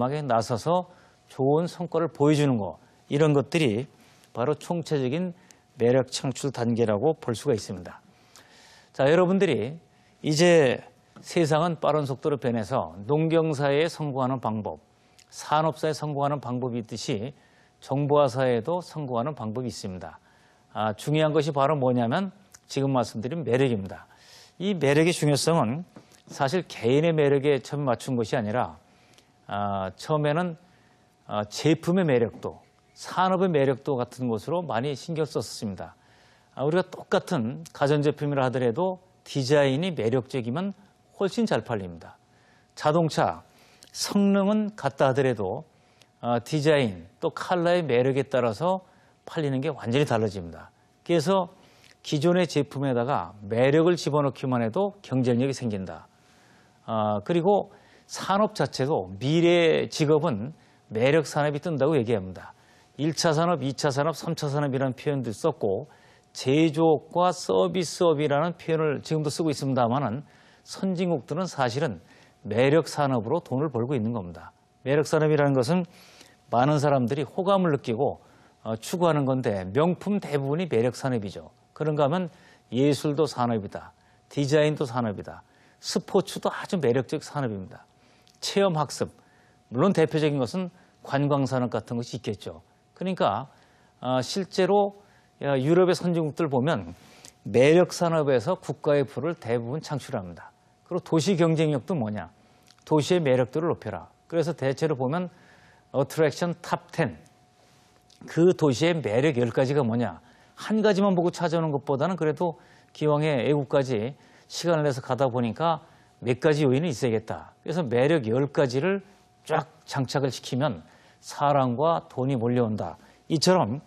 과감하게 나서서 좋은 성과를 보여주는 것, 이런 것들이 바로 총체적인 매력 창출 단계라고 볼 수가 있습니다. 자, 여러분들이 이제 세상은 빠른 속도로 변해서 농경사회에 성공하는 방법, 산업사회에 성공하는 방법이 있듯이 정보화사회에도 성공하는 방법이 있습니다. 중요한 것이 바로 뭐냐면 지금 말씀드린 매력입니다. 이 매력의 중요성은 사실 개인의 매력에 처음 맞춘 것이 아니라 처음에는 제품의 매력도, 산업의 매력도 같은 것으로 많이 신경 썼습니다. 우리가 똑같은 가전제품이라 하더라도 디자인이 매력적이면 훨씬 잘 팔립니다. 자동차, 성능은 같다 하더라도 디자인 또 컬러의 매력에 따라서 팔리는 게 완전히 달라집니다. 그래서 기존의 제품에다가 매력을 집어넣기만 해도 경쟁력이 생긴다. 그리고 산업 자체도 미래의 직업은 매력 산업이 뜬다고 얘기합니다. 1차 산업, 2차 산업, 3차 산업이라는 표현도 썼고 제조업과 서비스업이라는 표현을 지금도 쓰고 있습니다만은 선진국들은 사실은 매력 산업으로 돈을 벌고 있는 겁니다. 매력 산업이라는 것은 많은 사람들이 호감을 느끼고 추구하는 건데 명품 대부분이 매력 산업이죠. 그런가 하면 예술도 산업이다. 디자인도 산업이다. 스포츠도 아주 매력적 산업입니다. 체험학습, 물론 대표적인 것은 관광산업 같은 것이 있겠죠. 그러니까 실제로 유럽의 선진국들 보면 매력 산업에서 국가의 부를 대부분 창출합니다. 그리고 도시 경쟁력도 뭐냐? 도시의 매력도를 높여라. 그래서 대체로 보면 어트랙션 탑 10, 그 도시의 매력 10가지가 뭐냐? 한 가지만 보고 찾아오는 것보다는 그래도 기왕에 애국까지 시간을 내서 가다 보니까 몇 가지 요인이 있어야겠다. 그래서 매력 10가지를 쫙 장착을 시키면 사람과 돈이 몰려온다. 이처럼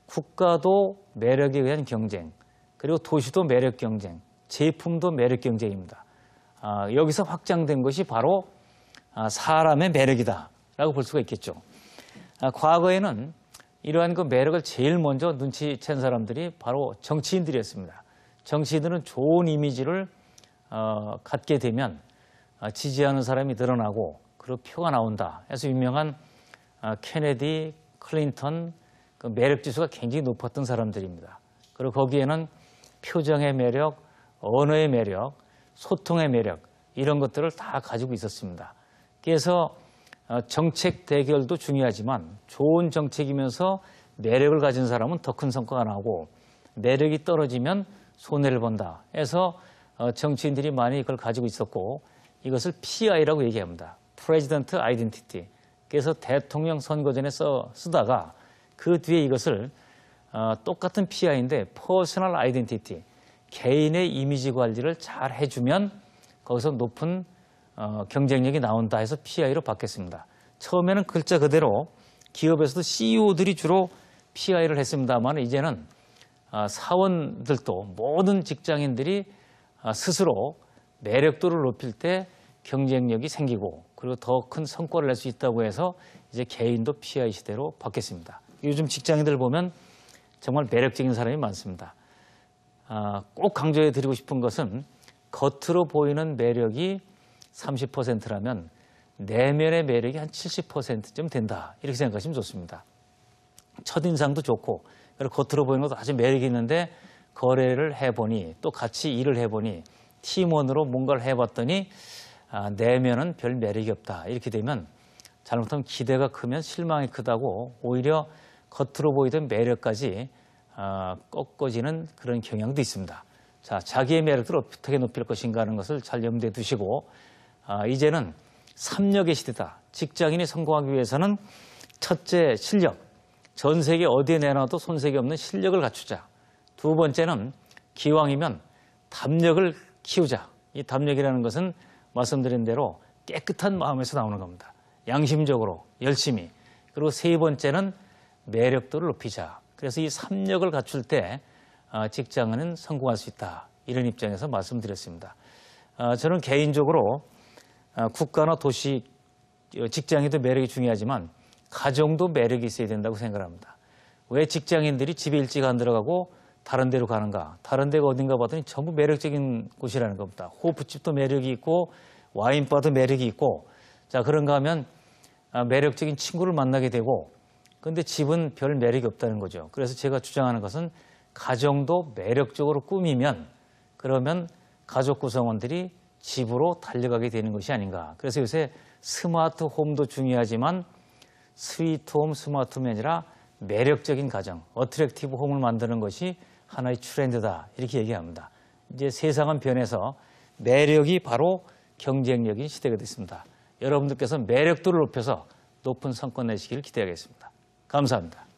국가도 매력에 의한 경쟁, 그리고 도시도 매력 경쟁, 제품도 매력 경쟁입니다. 여기서 확장된 것이 바로 사람의 매력이다 라고 볼 수가 있겠죠. 과거에는 이러한 그 매력을 제일 먼저 눈치챈 사람들이 바로 정치인들이었습니다. 정치인들은 좋은 이미지를 갖게 되면 지지하는 사람이 늘어나고 그리고 표가 나온다 해서 유명한 케네디, 클린턴, 그 매력 지수가 굉장히 높았던 사람들입니다. 그리고 거기에는 표정의 매력, 언어의 매력, 소통의 매력 이런 것들을 다 가지고 있었습니다. 그래서 정책 대결도 중요하지만 좋은 정책이면서 매력을 가진 사람은 더 큰 성과가 나오고 매력이 떨어지면 손해를 본다 해서 정치인들이 많이 이걸 가지고 있었고 이것을 PI라고 얘기합니다. President Identity. 그래서 대통령 선거전에 쓰다가 그 뒤에 이것을 똑같은 PI인데 Personal Identity, 개인의 이미지 관리를 잘 해주면 거기서 높은 경쟁력이 나온다 해서 PI로 바뀌었습니다. 처음에는 글자 그대로 기업에서도 CEO들이 주로 PI를 했습니다만 이제는 사원들도 모든 직장인들이 스스로 매력도를 높일 때 경쟁력이 생기고 그리고 더 큰 성과를 낼 수 있다고 해서 이제 개인도 PI 시대로 바뀌었습니다. 요즘 직장인들 보면 정말 매력적인 사람이 많습니다. 꼭 강조해 드리고 싶은 것은 겉으로 보이는 매력이 30%라면 내면의 매력이 한 70%쯤 된다. 이렇게 생각하시면 좋습니다. 첫인상도 좋고 그리고 겉으로 보이는 것도 아주 매력이 있는데 거래를 해보니 또 같이 일을 해보니 팀원으로 뭔가를 해봤더니 내면은 별 매력이 없다. 이렇게 되면 잘못하면 기대가 크면 실망이 크다고 오히려 겉으로 보이던 매력까지 꺾어지는 그런 경향도 있습니다. 자, 자기의 매력을 어떻게 높일 것인가 하는 것을 잘 염두에 두시고 이제는 삼력의 시대다. 직장인이 성공하기 위해서는 첫째 실력, 전 세계 어디에 내놔도 손색이 없는 실력을 갖추자. 두 번째는 기왕이면 담력을 키우자. 이 담력이라는 것은 말씀드린 대로 깨끗한 마음에서 나오는 겁니다. 양심적으로 열심히. 그리고 세 번째는 매력도를 높이자. 그래서 이 3력을 갖출 때 직장인은 성공할 수 있다. 이런 입장에서 말씀드렸습니다. 저는 개인적으로 국가나 도시, 직장인도 매력이 중요하지만 가정도 매력이 있어야 된다고 생각합니다. 왜 직장인들이 집에 일찍 안 들어가고 다른 데로 가는가? 다른 데가 어딘가 봤더니 전부 매력적인 곳이라는 겁니다. 호프집도 매력이 있고 와인바도 매력이 있고 자 그런가 하면 매력적인 친구를 만나게 되고 근데 집은 별 매력이 없다는 거죠. 그래서 제가 주장하는 것은 가정도 매력적으로 꾸미면 그러면 가족 구성원들이 집으로 달려가게 되는 것이 아닌가. 그래서 요새 스마트 홈도 중요하지만 스위트 홈, 스마트 홈이 아니라 매력적인 가정, 어트랙티브 홈을 만드는 것이 하나의 트렌드다. 이렇게 얘기합니다. 이제 세상은 변해서 매력이 바로 경쟁력인 시대가 됐습니다. 여러분들께서 매력도를 높여서 높은 성과 내시기를 기대하겠습니다. 감사합니다.